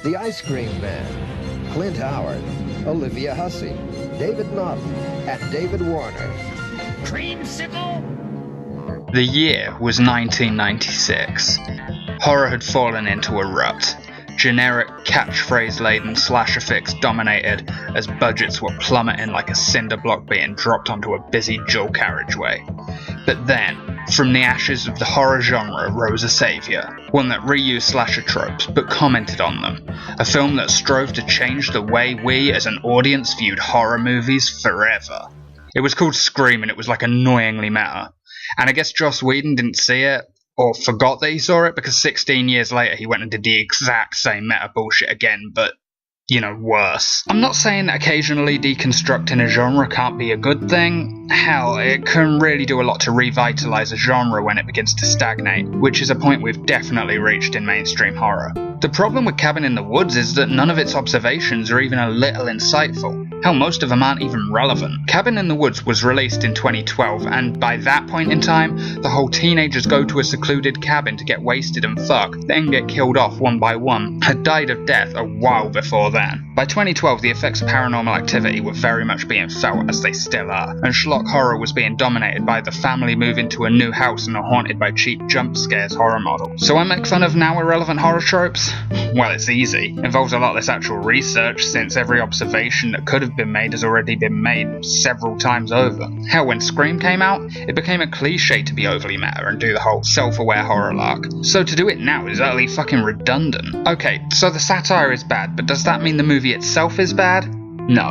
The Ice Cream Man, Clint Howard, Olivia Hussey, David Naughton, and David Warner. Creamsicle? The year was 1996. Horror had fallen into a rut. Generic, catchphrase-laden slasher fix dominated as budgets were plummeting like a cinder block being dropped onto a busy dual carriageway. But then, from the ashes of the horror genre rose a saviour, one that reused slasher tropes but commented on them, a film that strove to change the way we as an audience viewed horror movies forever. It was called Scream and it was like annoyingly meta, and I guess Joss Whedon didn't see it, or forgot that he saw it, because 16 years later he went and did the exact same meta bullshit again, but, you know, worse. I'm not saying that occasionally deconstructing a genre can't be a good thing. Hell, it can really do a lot to revitalise a genre when it begins to stagnate, which is a point we've definitely reached in mainstream horror. The problem with Cabin in the Woods is that none of its observations are even a little insightful. Hell, most of them aren't even relevant. Cabin in the Woods was released in 2012, and by that point in time, the whole teenagers go to a secluded cabin to get wasted and fuck, then get killed off one by one, had died of death a while before then. By 2012, the effects of Paranormal Activity were very much being felt, as they still are, and schlock horror was being dominated by the family moving to a new house and are haunted by cheap jump scares horror model. So I make fun of now irrelevant horror tropes? Well, it's easy. Involves a lot less actual research, since every observation that could have been made has already been made several times over. Hell, when Scream came out, it became a cliche to be overly meta and do the whole self-aware horror lark. So to do it now is utterly fucking redundant. Okay, so the satire is bad, but does that mean the movie itself is bad? No.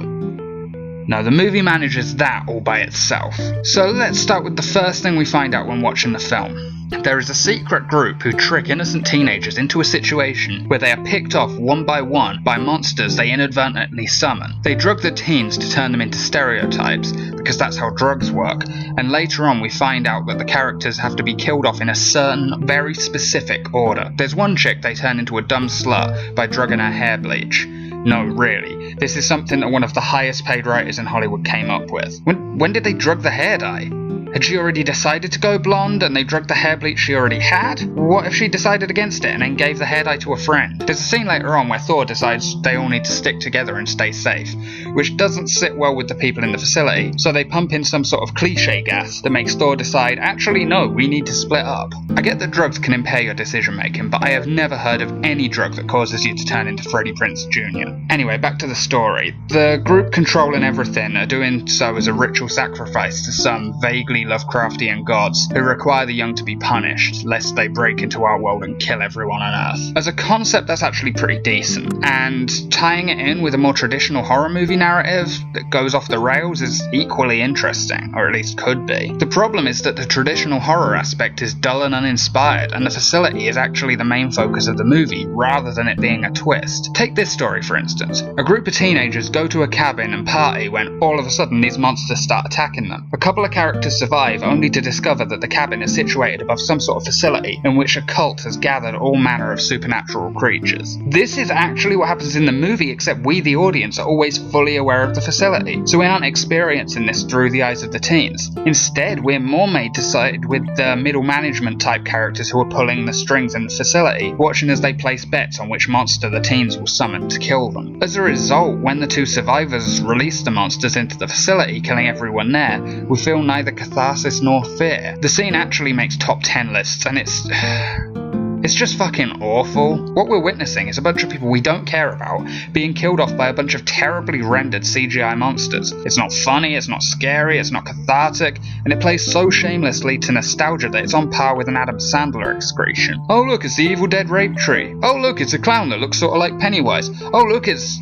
No, the movie manages that all by itself. So let's start with the first thing we find out when watching the film. There is a secret group who trick innocent teenagers into a situation where they are picked off one by monsters they inadvertently summon. They drug the teens to turn them into stereotypes, because that's how drugs work, and later on we find out that the characters have to be killed off in a certain, very specific order. There's one chick they turn into a dumb slut by drugging her hair bleach. No, really. This is something that one of the highest paid writers in Hollywood came up with. When did they drug the hair dye? Had she already decided to go blonde and they drugged the hair bleach she already had? What if she decided against it and then gave the hair dye to a friend? There's a scene later on where Thor decides they all need to stick together and stay safe, which doesn't sit well with the people in the facility, so they pump in some sort of cliche gas that makes Thor decide, actually no, we need to split up. I get that drugs can impair your decision making, but I have never heard of any drug that causes you to turn into Freddie Prinze Jr. Anyway, back to the story. The group controlling everything are doing so as a ritual sacrifice to some vaguely Lovecraftian gods who require the young to be punished, lest they break into our world and kill everyone on Earth. As a concept, that's actually pretty decent, and tying it in with a more traditional horror movie narrative that goes off the rails is equally interesting, or at least could be. The problem is that the traditional horror aspect is dull and uninspired, and the facility is actually the main focus of the movie, rather than it being a twist. Take this story for instance. A group of teenagers go to a cabin and party when all of a sudden these monsters start attacking them. A couple of characters survive, only to discover that the cabin is situated above some sort of facility in which a cult has gathered all manner of supernatural creatures. This is actually what happens in the movie, except we, the audience, are always fully aware of the facility, so we aren't experiencing this through the eyes of the teens. Instead, we're more made to side with the middle management type characters who are pulling the strings in the facility, watching as they place bets on which monster the teens will summon to kill them. As a result, when the two survivors release the monsters into the facility, killing everyone there, we feel neither catharsis nor fear. The scene actually makes top 10 lists, and it's just fucking awful. What we're witnessing is a bunch of people we don't care about being killed off by a bunch of terribly rendered CGI monsters. It's not funny, it's not scary, it's not cathartic, and it plays so shamelessly to nostalgia that it's on par with an Adam Sandler excretion. Oh look, it's the Evil Dead rape tree. Oh look, it's a clown that looks sort of like Pennywise. Oh look, it's...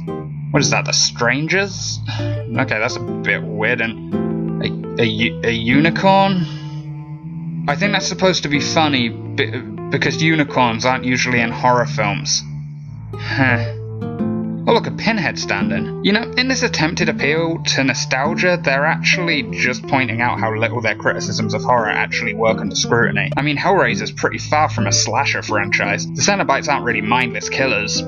what is that, The Strangers? Okay, that's a bit weird. And a unicorn? I think that's supposed to be funny because unicorns aren't usually in horror films. Huh. Oh look, a pinhead standing. You know, in this attempted appeal to nostalgia, they're actually just pointing out how little their criticisms of horror actually work under scrutiny. I mean, Hellraiser's pretty far from a slasher franchise. The Cenobites aren't really mindless killers.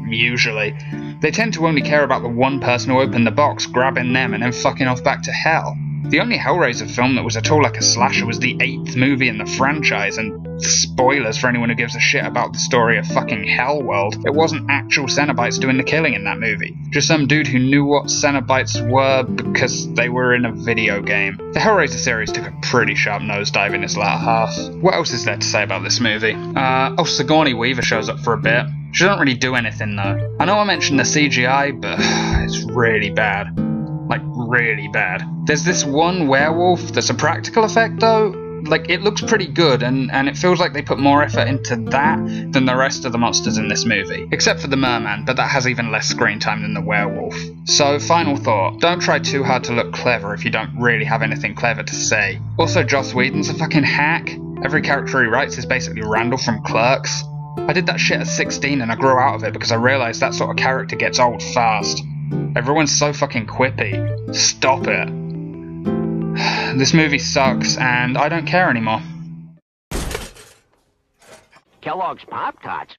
Usually. They tend to only care about the one person who opened the box, grabbing them and then fucking off back to hell. The only Hellraiser film that was at all like a slasher was the 8th movie in the franchise, and spoilers for anyone who gives a shit about the story of fucking Hellworld, it wasn't actual Cenobites doing the killing in that movie. Just some dude who knew what Cenobites were because they were in a video game. The Hellraiser series took a pretty sharp nosedive in its latter half. What else is there to say about this movie? Sigourney Weaver shows up for a bit. She doesn't really do anything though. I know I mentioned the CGI, but it's really bad. Like, really bad. There's this one werewolf that's a practical effect though. Like, it looks pretty good, and it feels like they put more effort into that than the rest of the monsters in this movie. Except for the merman, but that has even less screen time than the werewolf. So, final thought. Don't try too hard to look clever if you don't really have anything clever to say. Also, Joss Whedon's a fucking hack. Every character he writes is basically Randall from Clerks. I did that shit at 16 and I grew out of it because I realised that sort of character gets old fast. Everyone's so fucking quippy. Stop it. This movie sucks and I don't care anymore. Kellogg's Pop-Tarts.